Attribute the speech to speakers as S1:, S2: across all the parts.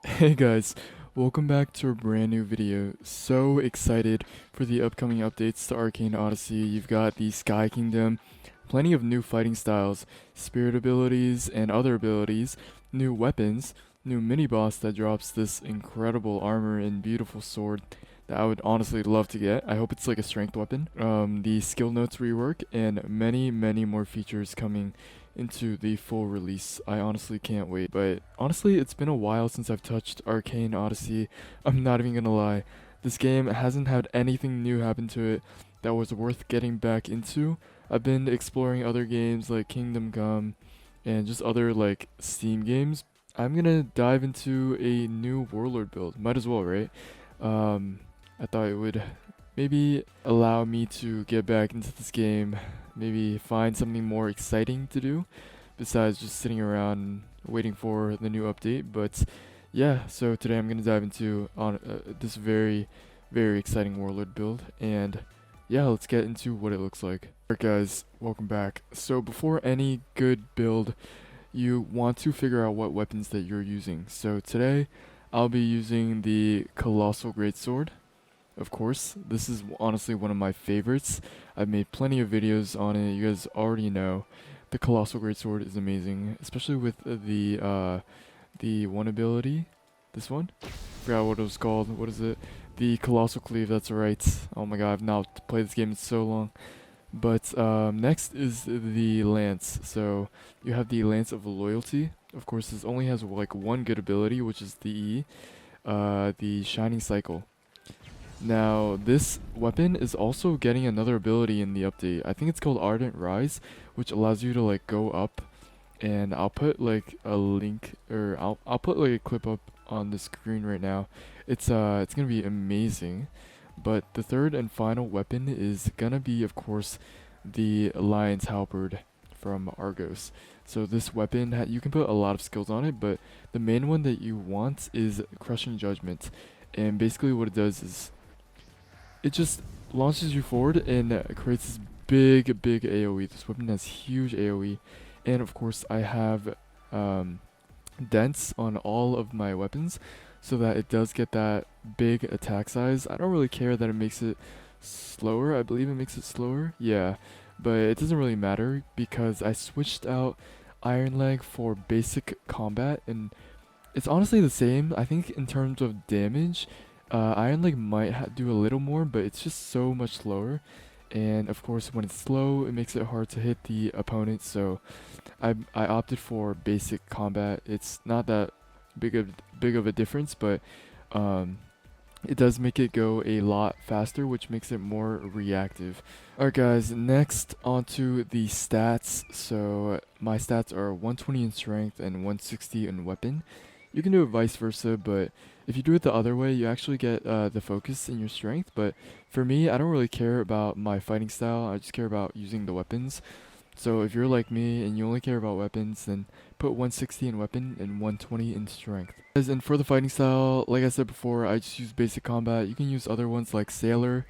S1: Hey guys, welcome back to a brand new video. So excited for the upcoming updates to Arcane Odyssey. You've got the Sky Kingdom, plenty of new fighting styles, spirit abilities and other abilities, new weapons, new mini boss that drops this incredible armor and beautiful sword that I would honestly love to get. I hope it's like a strength weapon. The skill notes rework and many more features coming into the full release. I honestly can't wait. But honestly, it's been a while since I've touched Arcane Odyssey. I'm not even gonna lie. This game hasn't had anything new happen to it that was worth getting back into. I've been exploring other games like Kingdom Come and just other like Steam games. I'm gonna dive into a new Warlord build. Might as well, right? I thought it would maybe allow me to get back into this game, maybe find something more exciting to do besides just sitting around waiting for the new update. But yeah, so today I'm gonna dive into on this very exciting Warlord build, and yeah, let's get into what it looks like. Alright guys, welcome back. So before any good build, you want to figure out what weapons that you're using. So today I'll be using the Colossal Greatsword. Of course, this is honestly one of my favorites. I've made plenty of videos on it. You guys already know the Colossal Greatsword is amazing, especially with the one ability. This one, forgot what it was called. What is it? The Colossal Cleave. That's right. Oh my god, I've not played this game in so long. But next is the Lance. So you have the Lance of Loyalty. Of course, this only has like one good ability, which is the Shining Cycle. Now, this weapon is also getting another ability in the update. I think it's called Ardent Rise, which allows you to like go up, and I'll put like a link, or I'll put like a clip up on the screen right now. It's gonna be amazing. But the third and final weapon is gonna be, of course, the Lion's Halberd from Argos. So this weapon, you can put a lot of skills on it, but the main one that you want is Crushing Judgment. And basically what it does is it just launches you forward and creates this big AoE. This weapon has huge AoE, and of course I have dents on all of my weapons, so that it does get that big attack size. I don't really care that it makes it slower. I believe it makes it slower. Yeah, but it doesn't really matter because I switched out Iron Leg for basic combat, and it's honestly the same. I think in terms of damage, Iron Leg might do a little more, but it's just so much slower. And of course, when it's slow, it makes it hard to hit the opponent. So I opted for basic combat. It's not that big of a difference, but um, it does make it go a lot faster, which makes it more reactive. Alright guys, next onto the stats. So my stats are 120 in strength and 160 in weapon. You can do it vice versa, but if you do it the other way, you actually get the focus in your strength. But for me, I don't really care about my fighting style. I just care about using the weapons. So if you're like me and you only care about weapons, then put 160 in weapon and 120 in strength. And for the fighting style, like I said before, I just use basic combat. You can use other ones like Sailor,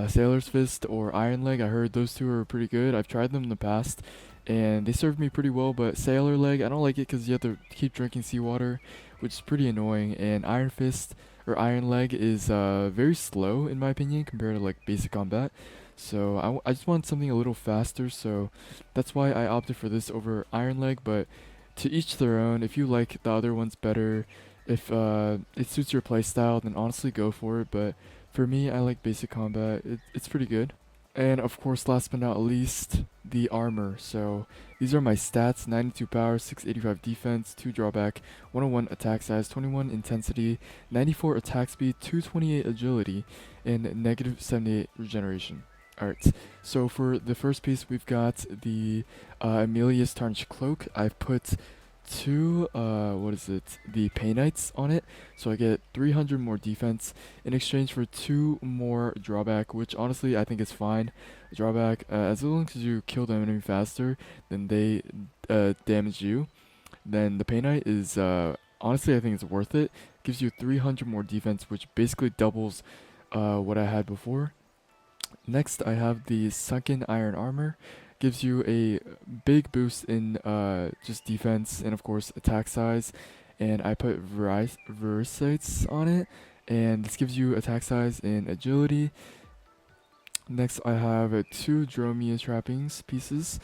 S1: Sailor's Fist, or Iron Leg. I heard those two are pretty good. I've tried them in the past, and they served me pretty well. But Sailor Leg, I don't like it because you have to keep drinking seawater, which is pretty annoying. And Iron Fist or Iron Leg is very slow in my opinion compared to like basic combat. So I just want something a little faster, so that's why I opted for this over Iron Leg. But to each their own. If you like the other ones better, if it suits your playstyle, then honestly go for it. But for me, I like basic combat. It's pretty good. And of course, last but not least, the armor. So these are my stats: 92 power, 685 defense, 2 drawback, 101 attack size, 21 intensity, 94 attack speed, 228 agility, and negative 78 regeneration. Alright, so for the first piece, we've got the Amelia's Tarnished Cloak. I've put two, what is it, the Painites on it, so I get 300 more defense in exchange for 2 more drawback, which honestly I think is fine. Drawback, as long as you kill the enemy faster than they damage you, then the Painite is, honestly I think it's worth it. Gives you 300 more defense, which basically doubles what I had before. Next, I have the Sunken Iron Armor. Gives you a big boost in just defense and of course attack size, and I put Verisites on it, and this gives you attack size and agility. Next, I have 2 Dromia trappings pieces,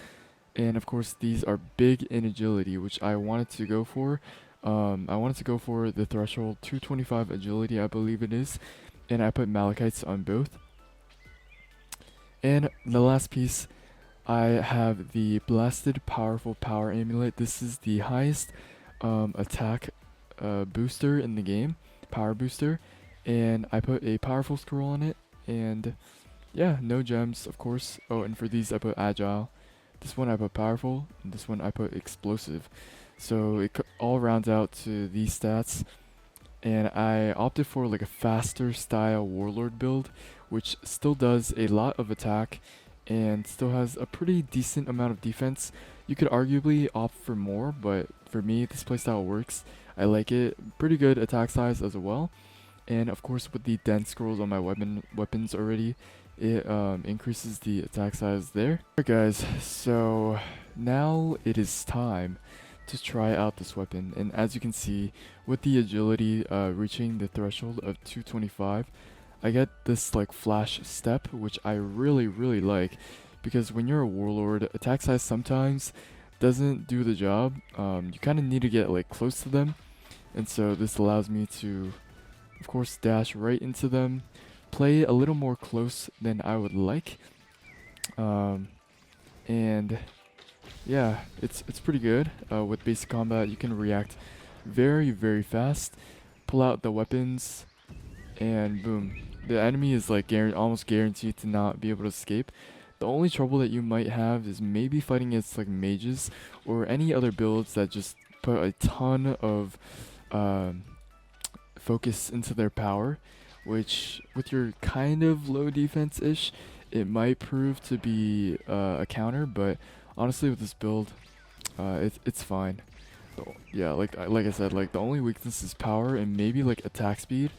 S1: and of course these are big in agility, which I wanted to go for. I wanted to go for the threshold 225 agility, I believe it is, and I put Malachites on both. And the last piece, I have the Blasted Powerful Power Amulet. This is the highest attack booster in the game, power booster, and I put a powerful scroll on it, and yeah, no gems, of course. Oh, and for these I put agile. This one I put powerful, and this one I put explosive. So it all rounds out to these stats, and I opted for like a faster style Warlord build, which still does a lot of attack and still has a pretty decent amount of defense. You could arguably opt for more, but for me this playstyle works. I like it. Pretty good attack size as well, and of course with the dense scrolls on my weapons already, it increases the attack size there. Alright guys, so now it is time to try out this weapon, and as you can see, with the agility reaching the threshold of 225, I get this like flash step, which I really like, because when you're a warlord, attack size sometimes doesn't do the job. You kind of need to get like close to them, and so this allows me to, of course, dash right into them, play a little more close than I would like, and yeah, it's pretty good. With basic combat, you can react very fast, pull out the weapons, and boom, the enemy is like almost guaranteed to not be able to escape. The only trouble that you might have is maybe fighting against like mages or any other builds that just put a ton of focus into their power, which with your kind of low defense-ish, it might prove to be a counter, but honestly with this build, it's fine. So, yeah, like I said, like the only weakness is power and maybe like attack speed,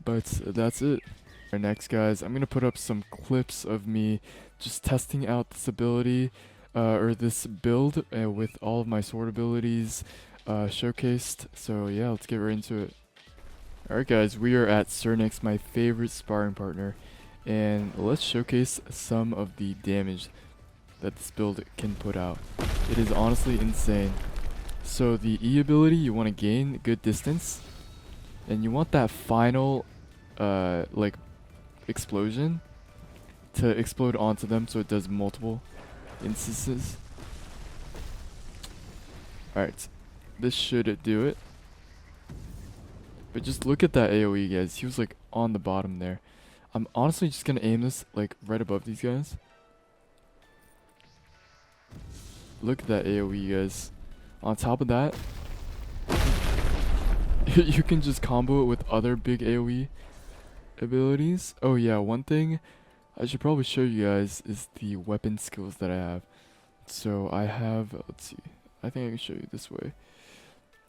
S1: but that's it. Alright, next guys, I'm gonna put up some clips of me just testing out this ability, or this build, with all of my sword abilities showcased. So yeah, let's get right into it. Alright guys, we are at Cernix, my favorite sparring partner, and let's showcase some of the damage that this build can put out. It is honestly insane. So the E ability, you want to gain good distance, and you want that final like explosion to explode onto them, so it does multiple instances. Alright, this should do it. But just look at that AoE, guys. He was like on the bottom there. I'm honestly just gonna aim this like right above these guys. Look at that AoE, guys. On top of that, you can just combo it with other big AoE abilities. Oh yeah, one thing I should probably show you guys is the weapon skills that I have. So I have, let's see, I think I can show you this way.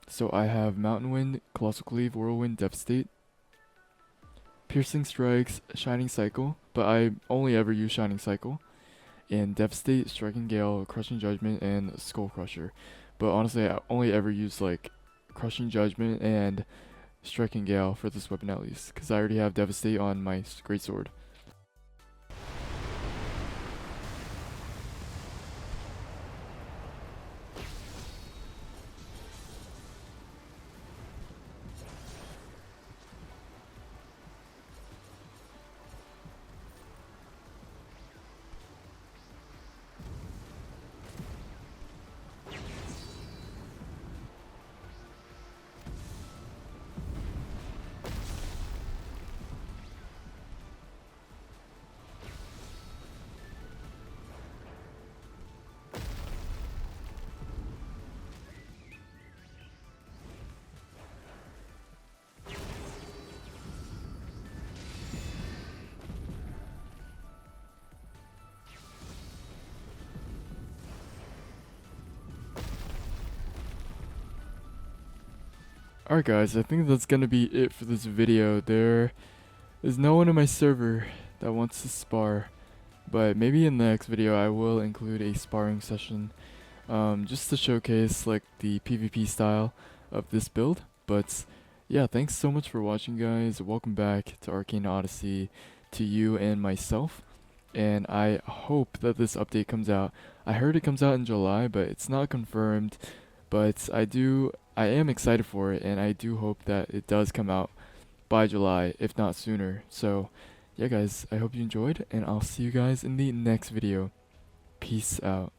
S1: So I have Mountain Wind, Colossal Cleave, Whirlwind, Devastate, Piercing Strikes, Shining Cycle, but I only ever use Shining Cycle, and Devastate, Striking Gale, Crushing Judgment, and Skull Crusher. But honestly, I only ever use like Crushing Judgment and Striking Gale for this weapon at least, because I already have Devastate on my greatsword. Alright guys, I think that's gonna be it for this video. There is no one in my server that wants to spar, but maybe in the next video I will include a sparring session, just to showcase like the PvP style of this build. But yeah, thanks so much for watching, guys. Welcome back to Arcane Odyssey, to you and myself. And I hope that this update comes out. I heard it comes out in July, but it's not confirmed. But I am excited for it, and I do hope that it does come out by July, if not sooner. So, yeah, guys, I hope you enjoyed, and I'll see you guys in the next video. Peace out.